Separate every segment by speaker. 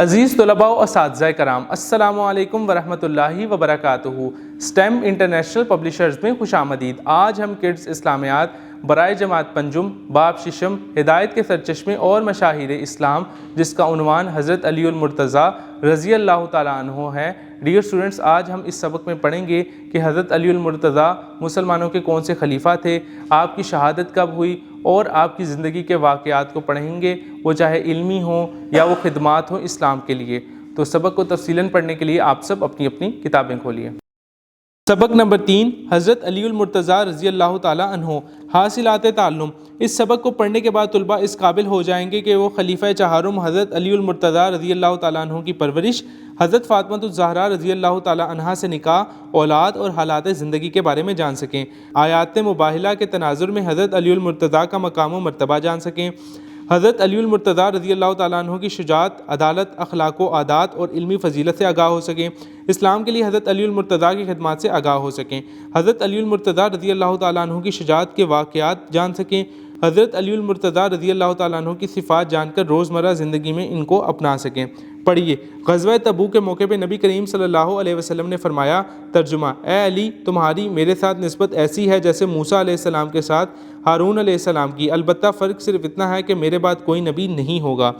Speaker 1: عزیز طلباء و اساتذہ کرام، السلام علیکم ورحمۃ اللہ وبرکاتہ۔ سٹیم انٹرنیشنل پبلشرز میں خوش آمدید۔ آج ہم کڈز اسلامیات برائے جماعت پنجم باب ششم ہدایت کے سرچشمے اور مشاہیر اسلام، جس کا عنوان حضرت علی المرتضیٰ رضی اللہ تعالیٰ عنہ ہے۔ ڈیئر اسٹوڈنٹس، آج ہم اس سبق میں پڑھیں گے کہ حضرت علی المرتضیٰ مسلمانوں کے کون سے خلیفہ تھے، آپ کی شہادت کب ہوئی، اور آپ کی زندگی کے واقعات کو پڑھیں گے، وہ چاہے علمی ہوں یا وہ خدمات ہوں اسلام کے لیے۔ تو سبق کو تفصیلاً پڑھنے کے لیے آپ سب اپنی اپنی کتابیں کھولیے۔ سبق نمبر 3، حضرت علی المرتضیٰ رضی اللہ تعالیٰ عنہ، حاصلات تعلم۔ اس سبق کو پڑھنے کے بعد طلباء اس قابل ہو جائیں گے کہ وہ خلیفہ چہارم حضرت علی المرتضیٰ رضی اللہ تعالیٰ عنہ کی پرورش، حضرت فاطمہ الزہرا رضی اللہ تعالیٰ عنہا سے نکاح، اولاد اور حالات زندگی کے بارے میں جان سکیں۔ آیات مباہلہ کے تناظر میں حضرت علی المرتضیٰ کا مقام و مرتبہ جان سکیں۔ حضرت علی المرتضیٰ رضی اللہ تعالیٰ عنہ کی شجاعت، عدالت، اخلاق و عادات اور علمی فضیلت سے آگاہ ہو سکیں۔ اسلام کے لیے حضرت علی المرتضیٰ کی خدمات سے آگاہ ہو سکیں۔ حضرت علی المرتضیٰ رضی اللہ تعالیٰ عنہ کی شجاعت کے واقعات جان سکیں۔ حضرت علی المرتضیٰ رضی اللہ تعالیٰ عنہ کی صفات جان کر روزمرہ زندگی میں ان کو اپنا سکیں۔ پڑھیے۔ غزوہ تبوک کے موقع پہ نبی کریم صلی اللہ علیہ وسلم نے فرمایا، ترجمہ: اے علی، تمہاری میرے ساتھ نسبت ایسی ہے جیسے موسیٰ علیہ السلام کے ساتھ ہارون علیہ السلام کی، البتہ فرق صرف اتنا ہے کہ میرے بعد کوئی نبی نہیں ہوگا۔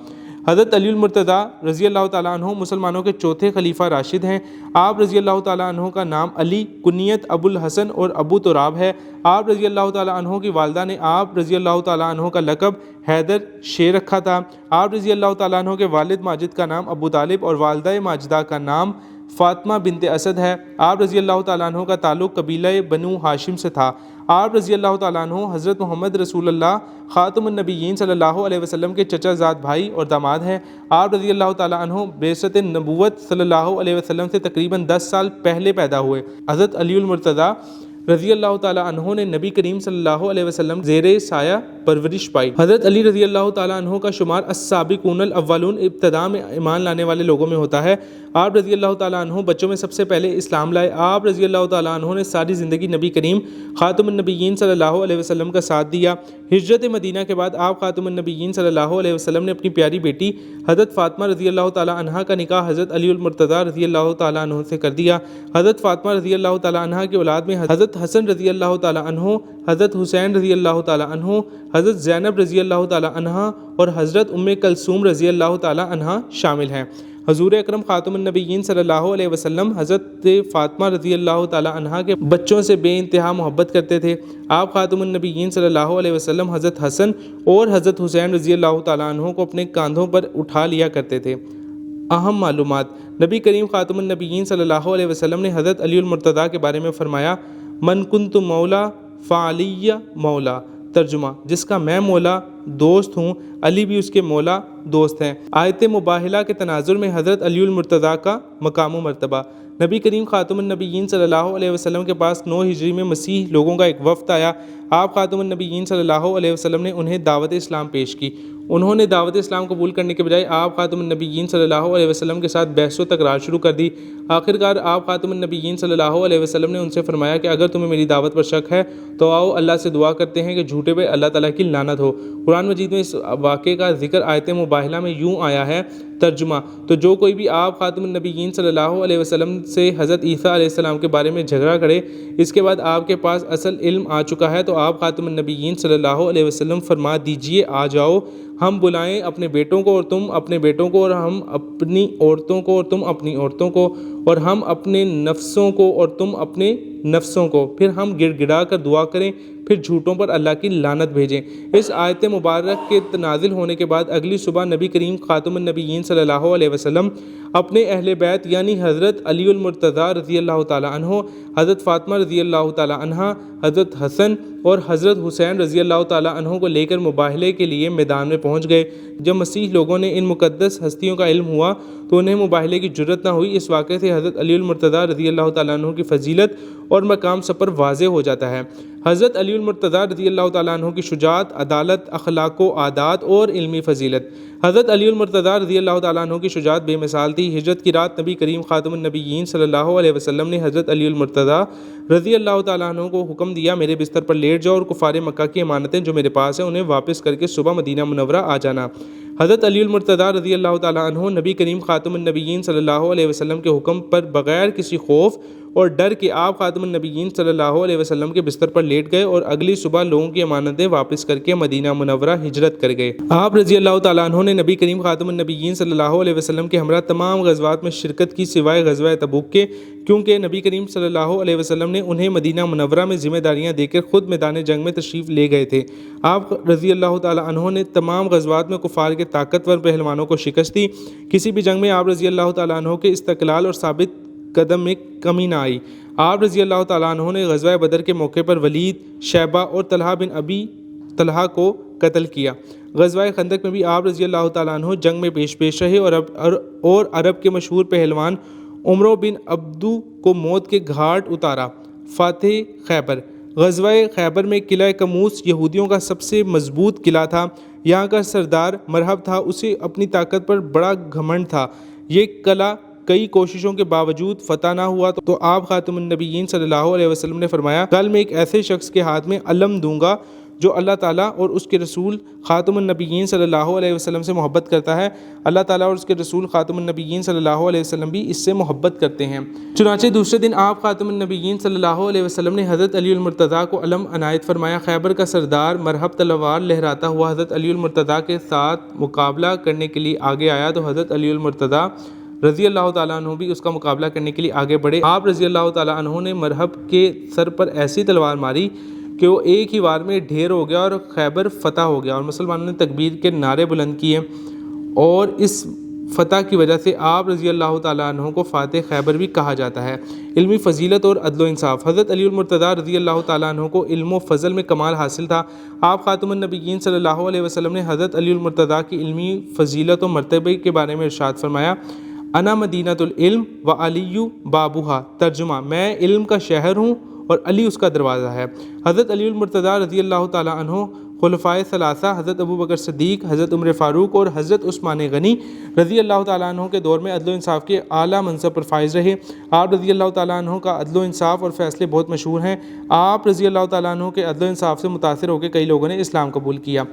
Speaker 1: حضرت علی المرتضیٰ رضی اللہ تعالیٰ عنہ مسلمانوں کے چوتھے خلیفہ راشد ہیں۔ آپ رضی اللہ تعالیٰ عنہ کا نام علی، کنیت ابو الحسن اور ابو تراب ہے۔ آپ رضی اللہ تعالیٰ عنہ کی والدہ نے آپ رضی اللہ تعالیٰ عنہ کا لقب حیدر شیر رکھا تھا۔ آپ رضی اللہ تعالیٰ عنہ کے والد ماجد کا نام ابو طالب اور والدہ ماجدہ کا نام فاطمہ بنت اسد ہے۔ آپ رضی اللہ تعالیٰ عنہ کا تعلق قبیلہ بنو ہاشم سے تھا۔ آپ رضی اللہ تعالیٰ عنہ حضرت محمد رسول اللہ خاتم النبیین صلی اللہ علیہ وسلم کے چچا زاد بھائی اور داماد ہیں۔ آپ رضی اللہ تعالیٰ عنہ بعثت نبوت صلی اللہ علیہ وسلم سے تقریباً 10 سال پہلے پیدا ہوئے۔ حضرت علی المرتضیٰ رضی اللہ تعالیٰ عنہ نے نبی کریم صلی اللہ علیہ وسلم زیر سایہ پرورش پائی۔ حضرت علی رضی اللہ تعالیٰ عنہ کا شمار السابقون الاولون، ابتدا میں ایمان لانے والے لوگوں میں ہوتا ہے۔ آپ رضی اللہ تعالیٰ عنہ بچوں میں سب سے پہلے اسلام لائے۔ آپ رضی اللہ تعالیٰ عنہ نے ساری زندگی نبی کریم خاتم النبیین صلی اللہ علیہ وسلم کا ساتھ دیا۔ ہجرت مدینہ کے بعد آپ خاتم النبیین صلی اللہ علیہ وسلم نے اپنی پیاری بیٹی حضرت فاطمہ رضی اللہ تعالیٰ عنہا کا نکاح حضرت علی المرتضیٰ رضی اللہ تعالیٰ عنہ سے کر دیا۔ حضرت فاطمہ رضی اللہ تعالیٰ عنہا کی اولاد میں حضرت حسن رضی اللہ تعالیٰ عنہ، حضرت حسین رضی اللہ تعالیٰ عنہ، حضرت زینب رضی اللہ تعالیٰ عنہا اور حضرت ام کلثوم رضی اللہ تعالیٰ عنہا شامل ہیں۔ حضور اکرم خاتم النبیین صلی اللہ علیہ وسلم حضرت فاطمہ رضی اللہ تعالیٰ عنہا کے بچوں سے بے انتہا محبت کرتے تھے۔ آپ خاتم النبیین صلی اللہ علیہ وسلم حضرت حسن اور حضرت حسین رضی اللہ تعالیٰ عنہ کو اپنے کاندھوں پر اٹھا لیا کرتے تھے۔ اہم معلومات: نبی کریم خاتم النبیین صلی اللہ علیہ وسلم نے حضرت علی المرتضیٰ کے بارے میں فرمایا، من کنت مولا فعلی مولا، ترجمہ: جس کا میں مولا دوست ہوں، علی بھی اس کے مولا دوست ہیں۔ آیت مباہلہ کے تناظر میں حضرت علی المرتضیٰ کا مقام و مرتبہ۔ نبی کریم خاتم النبیین صلی اللہ علیہ وسلم کے پاس 9 ہجری میں مسیح لوگوں کا ایک وفد آیا۔ آپ خاتم النبیین صلی اللہ علیہ وسلم نے انہیں دعوت اسلام پیش کی۔ انہوں نے دعوت اسلام قبول کرنے کے بجائے آپ خاتم النبیین صلی اللہ علیہ وسلم کے ساتھ بحث و تکرار شروع کر دی۔ آخرکار آپ خاتم النبیین صلی اللہ علیہ وسلم نے ان سے فرمایا کہ اگر تمہیں میری دعوت پر شک ہے تو آؤ اللہ سے دعا کرتے ہیں کہ جھوٹے پہ اللہ تعالیٰ کی لعنت ہو۔ قرآن مجید میں اس واقعے کا ذکر آیت مباہلہ میں یوں آیا ہے، ترجمہ: تو جو کوئی بھی آپ خاتم النبیین صلی اللہ علیہ وسلم سے حضرت عیسیٰ علیہ السلام کے بارے میں جھگڑا کرے، اس کے بعد آپ کے پاس اصل علم آ چکا ہے، تو آپ خاتم النبیین صلی اللہ علیہ وسلم فرما دیجئے، آ جاؤ، ہم بلائیں اپنے بیٹوں کو اور تم اپنے بیٹوں کو، اور ہم اپنی عورتوں کو اور تم اپنی عورتوں کو، اور ہم اپنے نفسوں کو اور تم اپنے نفسوں کو، پھر ہم گڑ گڑا کر دعا کریں، پھر جھوٹوں پر اللہ کی لعنت بھیجیں۔ اس آیت مبارک کے نازل ہونے کے بعد اگلی صبح نبی کریم خاتم النبیین صلی اللہ علیہ وسلم اپنے اہل بیت یعنی حضرت علی المرتضیٰ رضی اللہ تعالیٰ عنہ، حضرت فاطمہ رضی اللہ تعالیٰ عنہا، حضرت حسن اور حضرت حسین رضی اللہ تعالیٰ عنہ کو لے کر مباہلے کے لیے میدان میں پہنچ گئے۔ جب مسیح لوگوں نے ان مقدس ہستیوں کا علم ہوا تو انہیں مباہلے کی جرت نہ ہوئی۔ اس واقعے سے حضرت علی المرتضیٰ رضی اللہ تعالیٰ عنہ کی فضیلت اور مقام سب پر واضح ہو جاتا ہے۔ حضرت علی المرتضیٰ رضی اللہ تعالیٰ عنہ کی شجاعت، عدالت، اخلاق و عادات اور علمی فضیلت۔ حضرت علی المرتضیٰ رضی اللہ تعالیٰ عنہ کی شجاعت بے مثال تھی۔ ہجرت کی رات نبی کریم خاتم النبیین صلی اللہ علیہ وسلم نے حضرت علی المرتضیٰ رضی اللہ تعالیٰ عنہ کو حکم دیا، میرے بستر پر لیٹ جاؤ اور کفار مکہ کی امانتیں جو میرے پاس ہیں انہیں واپس کر کے صبح مدینہ منورہ آ جانا۔ حضرت علی المرتضیٰ رضی اللہ تعالیٰ عنہ نبی کریم خاتم النبیین صلی اللہ علیہ وسلم کے حکم پر بغیر کسی خوف اور ڈر کے آپ خاتم النبیین صلی اللہ علیہ وسلم کے بستر پر لیٹ گئے اور اگلی صبح لوگوں کی امانتیں واپس کر کے مدینہ منورہ ہجرت کر گئے۔ آپ رضی اللہ تعالیٰ عنہ نے نبی کریم خاتم النبیین صلی اللہ علیہ وسلم کے ہمراہ تمام غزوات میں شرکت کی سوائے غزوہ تبوک کے، کیونکہ نبی کریم صلی اللہ علیہ وسلم نے انہیں مدینہ منورہ میں ذمہ داریاں دے کر خود میدان جنگ میں تشریف لے گئے تھے۔ آپ رضی اللہ تعالیٰ عنہ نے تمام غزوات میں کفار کے طاقتور پہلوانوں کو شکست دی۔ کسی بھی جنگ میں آپ رضی اللہ تعالیٰ عنہ کے استقلال اور ثابت قدم میں کمی نہ آئی۔ آپ رضی اللہ تعالیٰ عنہ نے غزوہ بدر کے موقع پر ولید، شیبہ اور طلحہ بن ابی طلحہ کو قتل کیا۔ غزوہ خندق میں بھی آپ رضی اللہ تعالیٰ عنہ جنگ میں پیش رہے اور عرب کے مشہور پہلوان عمرو بن عبدو کو موت کے گھاٹ اتارا۔ فاتح خیبر۔ غزوہ خیبر میں قلعہ کموس یہودیوں کا سب سے مضبوط قلعہ تھا۔ یہاں کا سردار مرحب تھا، اسے اپنی طاقت پر بڑا گھمنڈ تھا۔ یہ قلعہ کئی کوششوں کے باوجود فتح نہ ہوا تو آپ خاتم النبیین صلی اللہ علیہ وسلم نے فرمایا، کل میں ایک ایسے شخص کے ہاتھ میں علم دوں گا جو اللہ تعالیٰ اور اس کے رسول خاتم النبیین صلی اللہ علیہ وسلم سے محبت کرتا ہے۔ اللہ تعالیٰ اور اس کے رسول خاتم النبیین صلی اللہ علیہ وسلم بھی اس سے محبت کرتے ہیں۔ چنانچہ دوسرے دن آپ خاتم النبیین صلی اللہ علیہ وسلم نے حضرت علی المرتضیٰ کو علم عنایت فرمایا۔ خیبر کا سردار مرحب تلوار لہراتا ہوا حضرت علی المرتضیٰ کے ساتھ مقابلہ کرنے کے لیے آگے آیا تو حضرت علی المرتضیٰ رضی اللہ تعالیٰ عنہ بھی اس کا مقابلہ کرنے کے لیے آگے بڑھے۔ آپ رضی اللہ تعالیٰ عنہ نے مرحب کے سر پر ایسی تلوار ماری کہ وہ ایک ہی وار میں ڈھیر ہو گیا اور خیبر فتح ہو گیا، اور مسلمانوں نے تکبیر کے نعرے بلند کیے، اور اس فتح کی وجہ سے آپ رضی اللہ تعالیٰ عنہ کو فاتح خیبر بھی کہا جاتا ہے۔ علمی فضیلت اور عدل و انصاف۔ حضرت علی المرتضیٰ رضی اللہ تعالیٰ عنہ کو علم و فضل میں کمال حاصل تھا۔ آپ خاتم النبیین صلی اللہ علیہ وسلم نے حضرت علی المرتضیٰ کی علمی فضیلت و مرتبے کے بارے میں ارشاد فرمایا، انا مدینۃ العلم و علی بابوہا۔ ترجمہ، میں علم کا شہر ہوں اور علی اس کا دروازہ ہے۔ حضرت علی المرتضیٰ رضی اللہ تعالیٰ عنہ خلفائے ثلاثہ حضرت ابوبکر صدیق، حضرت عمر فاروق اور حضرت عثمان غنی رضی اللہ تعالیٰ عنہ کے دور میں عدل و انصاف کے اعلیٰ منصب پر فائز رہے۔ آپ رضی اللہ تعالیٰ عنہ کا عدل و انصاف اور فیصلے بہت مشہور ہیں۔ آپ رضی اللہ تعالیٰ عنہ کے عدل و انصاف سے متاثر ہو کے کئی لوگوں نے اسلام قبول کیا۔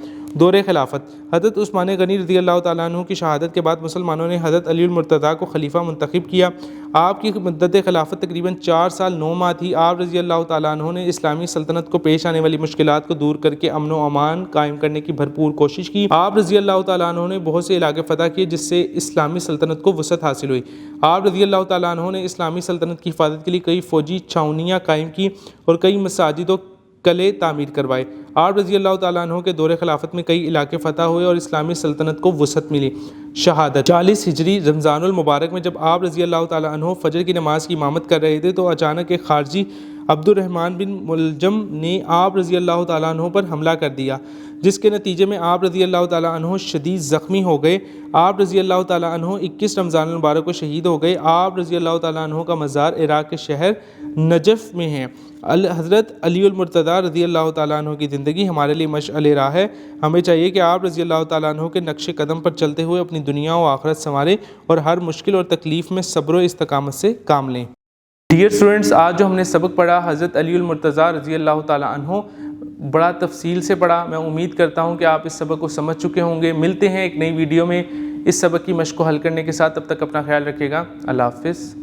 Speaker 1: دور خلافت۔ حضرت عثمان غنی رضی اللہ تعالیٰ عنہ کی شہادت کے بعد مسلمانوں نے حضرت علی المرتضیٰ کو خلیفہ منتخب کیا۔ آپ کی مدت خلافت تقریباً 4 سال 9 ماہ تھی۔ آپ رضی اللہ تعالیٰ عنہ نے اسلامی سلطنت کو پیش آنے والی مشکلات کو دور کر کے امن و امان قائم کرنے کی بھرپور کوشش کی۔ آپ رضی اللہ تعالیٰ عنہ نے بہت سے علاقے فتح کیے جس سے اسلامی سلطنت کو وسعت حاصل ہوئی۔ آپ رضی اللہ تعالیٰ عنہ نے اسلامی سلطنت کی حفاظت کے لیے کئی فوجی چھاؤنیاں قائم کی اور کئی مساجد و قلعے تعمیر کروائے۔ آپ رضی اللہ تعالیٰ عنہ کے دور خلافت میں کئی علاقے فتح ہوئے اور اسلامی سلطنت کو وسعت ملی۔ شہادت۔ 40 ہجری رمضان المبارک میں جب آپ رضی اللہ تعالیٰ عنہ فجر کی نماز کی امامت کر رہے تھے تو اچانک ایک خارجی عبد الرحمن بن ملجم نے آپ رضی اللہ تعالیٰ عنہ پر حملہ کر دیا، جس کے نتیجے میں آپ رضی اللہ تعالیٰ عنہ شدید زخمی ہو گئے۔ آپ رضی اللہ تعالیٰ عنہ 21 رمضان المبارک کو شہید ہو گئے۔ آپ رضی اللہ تعالیٰ عنہ کا مزار عراق کے شہر نجف میں ہے۔ حضرت علی المرتضیٰ رضی اللہ تعالیٰ عنہ کی زندگی ہمارے لیے مشعل راہ ہے۔ ہمیں چاہیے کہ آپ رضی اللہ تعالیٰ عنہ کے نقش قدم پر چلتے ہوئے اپنی دنیا و آخرت سنواریں اور ہر مشکل اور تکلیف میں صبر و استقامت سے کام لیں۔ ڈیئر اسٹوڈنٹس، آج جو ہم نے سبق پڑھا حضرت علی المرتضیٰ رضی اللہ تعالیٰ عنہ، بڑا تفصیل سے پڑھا۔ میں امید کرتا ہوں کہ آپ اس سبق کو سمجھ چکے ہوں گے۔ ملتے ہیں ایک نئی ویڈیو میں اس سبق کی مشق کو حل کرنے کے ساتھ۔ تب تک اپنا خیال رکھیے گا۔ اللہ حافظ۔